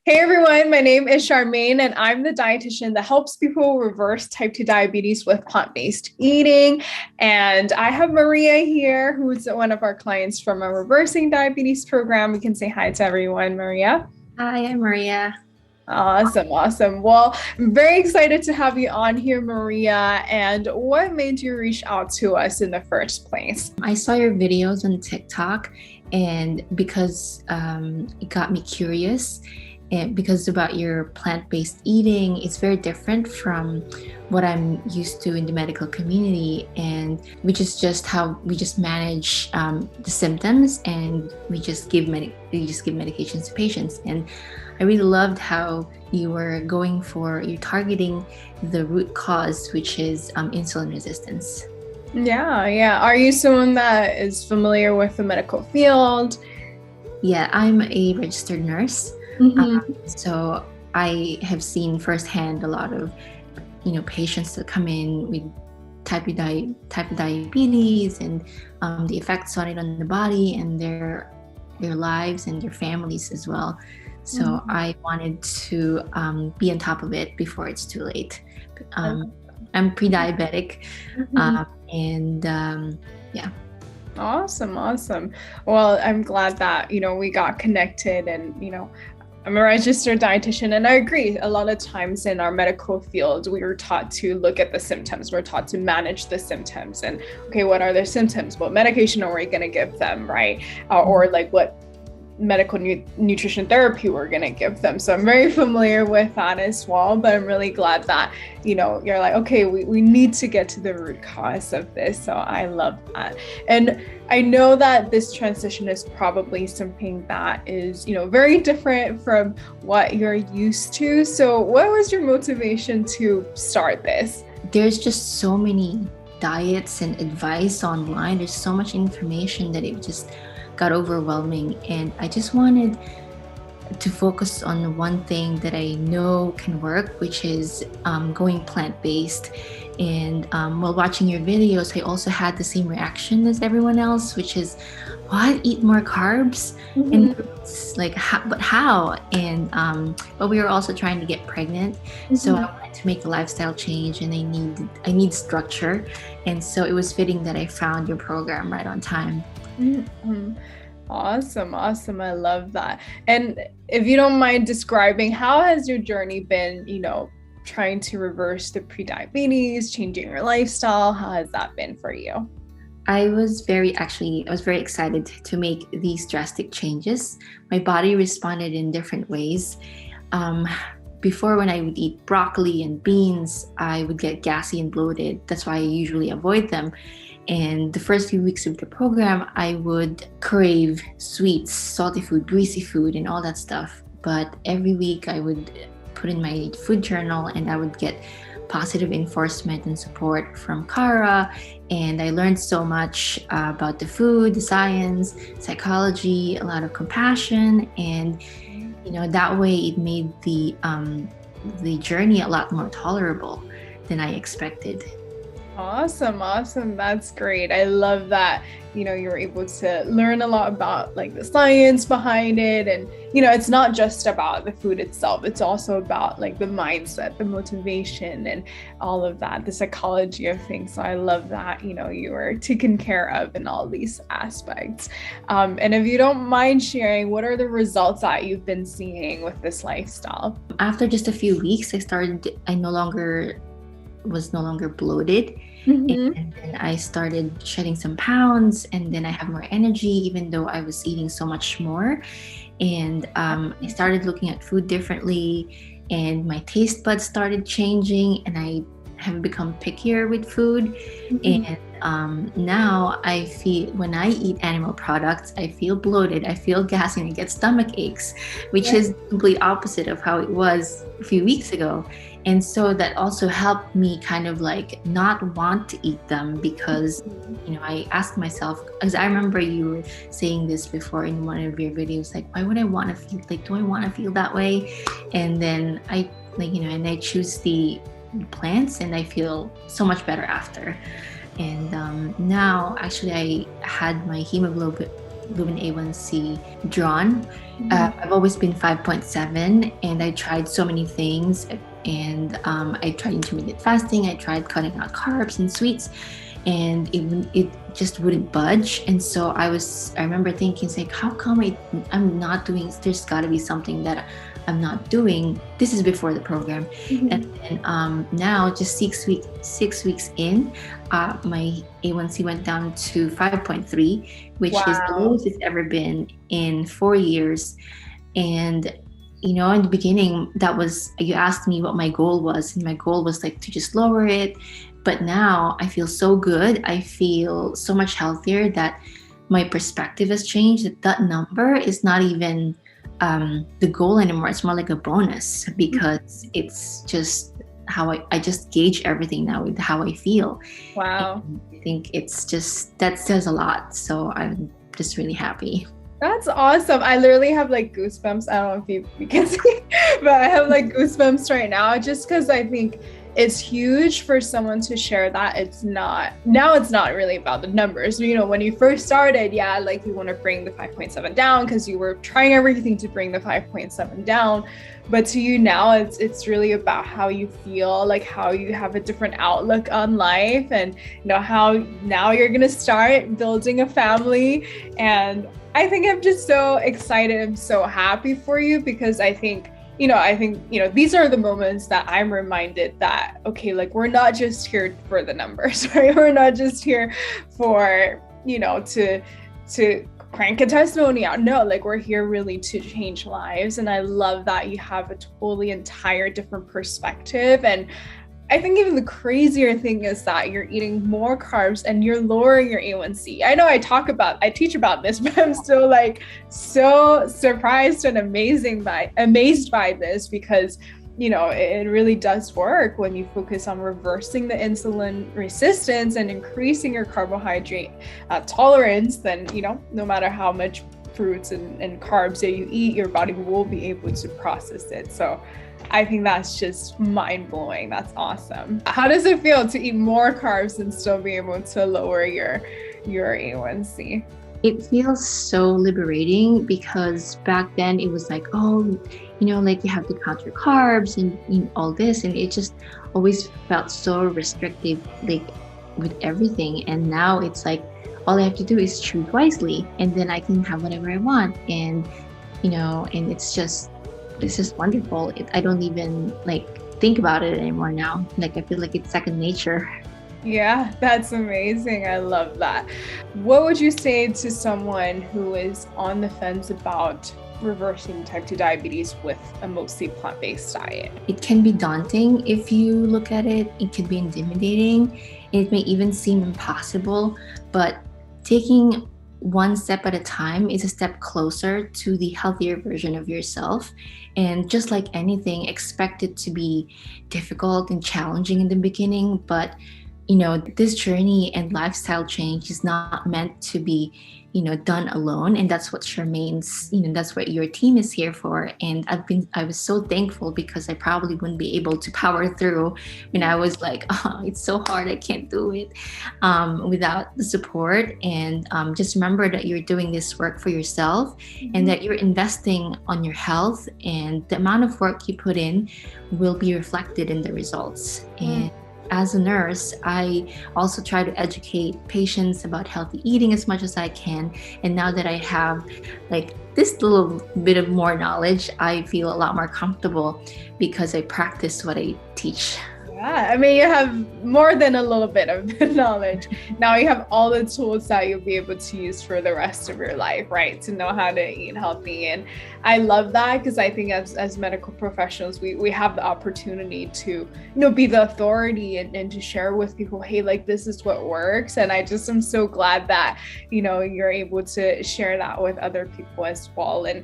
Hey everyone, my name is Charmaine and I'm the dietitian that helps people reverse type 2 diabetes with plant-based eating. And I have Maria here, who's one of our clients from a reversing diabetes program. We can say hi to everyone, Maria. Hi, I'm Maria. Awesome. Well, I'm very excited to have you on here, Maria. And what made you reach out to us in the first place? I saw your videos on TikTok, and because it got me curious, and because about your plant-based eating, it's very different from what I'm used to in the medical community, and which is just how we just manage the symptoms, and we just give medications to patients. And I really loved how you're targeting the root cause, which is insulin resistance. Yeah. Are you someone that is familiar with the medical field? Yeah, I'm a registered nurse. So I have seen firsthand a lot of, patients that come in with type 2 diabetes, and the effects on it on the body and their lives and their families as well. So I wanted to be on top of it before it's too late. I'm pre-diabetic, and yeah. Awesome. Well, I'm glad that, we got connected and, I'm a registered dietitian, and I agree. A lot of times in our medical field, we were taught to look at the symptoms. We're taught to manage the symptoms and, okay, what are their symptoms? What medication are we going to give them, right? Or like what medical nutrition therapy we're going to give them. So I'm very familiar with that as well, but I'm really glad that, you're like, okay, we need to get to the root cause of this. So I love that. And I know that this transition is probably something that is, very different from what you're used to. So what was your motivation to start this? There's just so many diets and advice online. There's so much information that it just got overwhelming, and I just wanted to focus on the one thing that I know can work, which is going plant-based. And while watching your videos, I also had the same reaction as everyone else, which is, what? Eat more carbs? And it's like, but how? And but we were also trying to get pregnant, so I wanted to make a lifestyle change, and I need structure, and so it was fitting that I found your program right on time. Awesome. I love that. And if you don't mind describing, how has your journey been, trying to reverse the prediabetes, changing your lifestyle? How has that been for you? I was very excited to make these drastic changes. My body responded in different ways. Before, when I would eat broccoli and beans, I would get gassy and bloated. That's why I usually avoid them. And the first few weeks of the program, I would crave sweets, salty food, greasy food, and all that stuff. But every week I would put in my food journal, and I would get positive enforcement and support from Kara. And I learned so much about the food, the science, psychology, a lot of compassion. And, that way it made the journey a lot more tolerable than I expected. Awesome. That's great. I love that, you're able to learn a lot about like the science behind it. And, it's not just about the food itself. It's also about like the mindset, the motivation, and all of that, the psychology of things. So I love that, you were taken care of in all these aspects. And if you don't mind sharing, what are the results that you've been seeing with this lifestyle? After just a few weeks, I was no longer bloated, and then I started shedding some pounds, and then I have more energy even though I was eating so much more. And I started looking at food differently, and my taste buds started changing, and I have become pickier with food. And now I feel, when I eat animal products, I feel bloated, I feel gassy, and I get stomach aches, which is the complete opposite of how it was a few weeks ago. And so that also helped me kind of like not want to eat them, because, I asked myself, because I remember you were saying this before in one of your videos, like, why would I want to feel, like, do I want to feel that way? And then I choose the plants, and I feel so much better after. And now actually I had my hemoglobin A1C drawn. I've always been 5.7, and I tried so many things. And I tried intermittent fasting. I tried cutting out carbs and sweets, and it just wouldn't budge. And so I remember thinking, it's like, how come I'm not doing? There's got to be something that I'm not doing. This is before the program, and now just 6 weeks in, my A1C went down to 5.3, which is the lowest it's ever been in 4 years. And in the beginning, you asked me what my goal was, and my goal was like to just lower it. But now I feel so good. I feel so much healthier that my perspective has changed. That number is not even the goal anymore. It's more like a bonus, because it's just how I just gauge everything now with how I feel. Wow. And I think it's just, that says a lot. So I'm just really happy. That's awesome. I literally have like goosebumps. I don't know if you can see, but I have like goosebumps right now, just because I think it's huge for someone to share that. It's not really about the numbers. When you first started, like you want to bring the 5.7 down because you were trying everything to bring the 5.7 down. But to you now, it's really about how you feel, like how you have a different outlook on life, and how now you're going to start building a family. And I think I'm just so excited. I'm so happy for you, because I think these are the moments that I'm reminded that, okay, like we're not just here for the numbers, right? We're not just here for, to crank a testimony out. No, like we're here really to change lives. And I love that you have a totally entire different perspective. And I think even the crazier thing is that you're eating more carbs and you're lowering your A1C. I know I teach about this, but I'm still like so surprised and amazed by this, because it really does work when you focus on reversing the insulin resistance and increasing your carbohydrate tolerance. Then no matter how much fruits and carbs that you eat, your body will be able to process it. So I think that's just mind-blowing. That's awesome. How does it feel to eat more carbs and still be able to lower your A1C? It feels so liberating, because back then it was like, like you have to count your carbs and all this, and it just always felt so restrictive, like with everything. And now it's like, all I have to do is choose wisely, and then I can have whatever I want. And and it's just wonderful. I don't even like think about it anymore now. Like I feel like it's second nature. Yeah, that's amazing. I love that. What would you say to someone who is on the fence about reversing type 2 diabetes with a mostly plant-based diet? It can be daunting if you look at it. It can be intimidating. It may even seem impossible, but taking one step at a time is a step closer to the healthier version of yourself. And just like anything, expect it to be difficult and challenging in the beginning, but this journey and lifestyle change is not meant to be done alone. And that's what Charmaine's, that's what your team is here for. And I was so thankful, because I probably wouldn't be able to power through when I was like, it's so hard, I can't do it, without the support. And just remember that you're doing this work for yourself, and that you're investing on your health, and the amount of work you put in will be reflected in the results. And as a nurse, I also try to educate patients about healthy eating as much as I can. And now that I have like this little bit of more knowledge, I feel a lot more comfortable, because I practice what I teach. Yeah, I mean, you have more than a little bit of knowledge. Now you have all the tools that you'll be able to use for the rest of your life, right? To know how to eat healthy. And I love that, because I think as medical professionals, we have the opportunity to, be the authority and to share with people, hey, like this is what works. And I just am so glad that, you're able to share that with other people as well. And,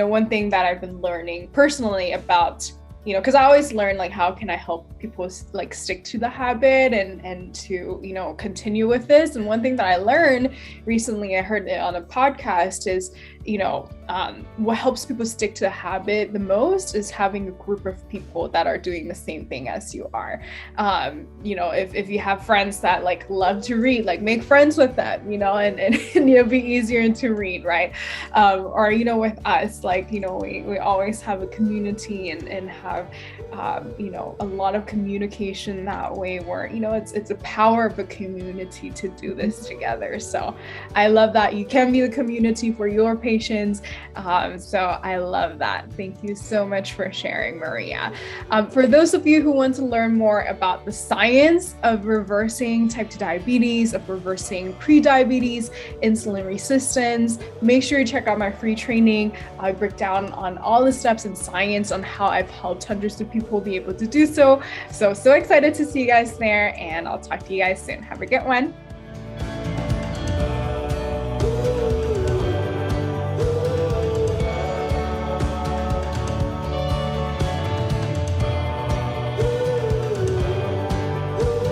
one thing that I've been learning personally about, because I always learn like how can I help people like stick to the habit and to continue with this. And one thing that I learned recently, I heard it on a podcast, is what helps people stick to the habit the most is having a group of people that are doing the same thing as you are. If you have friends that like love to read, like make friends with them, and it'll be easier to read, right? Or with us, like, we always have a community and have a lot of communication that way, where it's a power of a community to do this together. So I love that you can be the community for your patients. So I love that. Thank you so much for sharing, Maria. For those of you who want to learn more about the science of reversing type 2 diabetes, of reversing prediabetes, insulin resistance, make sure you check out my free training. I break down on all the steps and science on how I've helped hundreds of people be able to do so. So excited to see you guys there, and I'll talk to you guys soon. Have a good one.